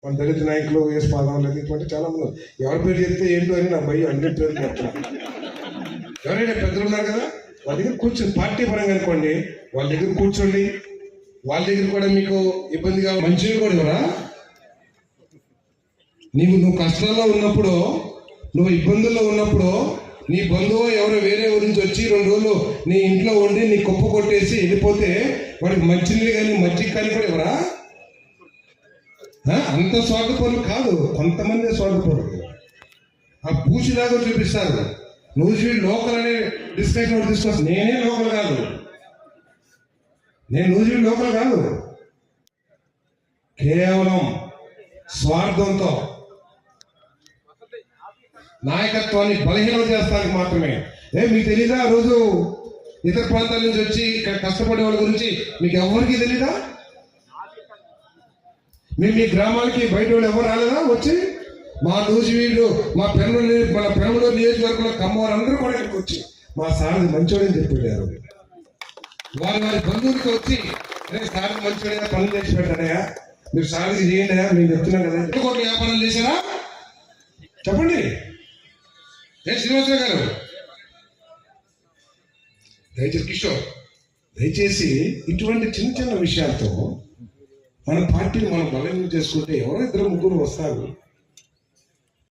మన దళిత నాయకులు వేసి పాదం లేదు ఇటువంటి చాలా మంది ఎవరి పేరు చెప్తే ఏంటో అని నా భయం అన్ని పేరు చెప్తాను. ఎవరైనా పెద్దలు ఉన్నారు కదా, వాళ్ళ దగ్గర కూర్చొని పార్టీ పరంగా అనుకోండి, వాళ్ళ దగ్గర కూర్చోండి. వాళ్ళ దగ్గర కూడా మీకు ఇబ్బందిగా మంచివి కూడా ఇవ్వరా? నువ్వు కష్టాల్లో ఉన్నప్పుడు, నువ్వు ఇబ్బందుల్లో ఉన్నప్పుడు నీ బంధువు ఎవరో వేరే ఊరి నుంచి వచ్చి 2 రోజులు నీ ఇంట్లో ఉండి నీ కుప్ప కొట్టేసి వెళ్ళిపోతే వాడికి మంచినీళ్ళు కానీ మజ్జిగ కానీ కూడా ఎవరా? అంత స్వార్థపరులు కాదు, కొంతమంది స్వార్థపరులు. ఆ పూచిలాగా చూపిస్తారు. నువ్వు లోకల్ అనే డిస్కషన్ తీసుకొస్తా. నేనే లోకల్ కాదు, నేను నువ్వు లోకల్ కాదు. కేవలం స్వార్థంతో నాయకత్వాన్ని బలహీనం చేస్తానికి మాత్రమే. మీకు తెలీదా? ఆ రోజు ఇతర ప్రాంతాల నుంచి వచ్చి ఇక్కడ కష్టపడే వాళ్ళ గురించి మీకు ఎవరికి తెలీదా? మీ గ్రామాలకి బయట వాళ్ళు ఎవరు రాలేదా వచ్చి? మా నూజివీడు, మన పెనుమలూరు నియోజకవర్గంలో కమ్మవారు అందరూ కూడా ఇక్కడికి వచ్చి మా సార్ మంచోడని చెప్పారు. వారి బంధువులకి వచ్చి సార్ మంచోడైనా పనులు చేసి పెట్టాడయా, మీరు సార్కి చేయండి అయ్యా, మేము చెప్తున్నాం కదా. 2 కోట్ల వ్యాపారాలు చేశారా చెప్పండి. శ్రీనివాసరావు గారు, దయచేసి కిషోర్, దయచేసి ఇటువంటి చిన్న విషయాలతో మన పార్టీని మనం బలంగా చేసుకుంటే ఎవరో 2-3 వస్తారు.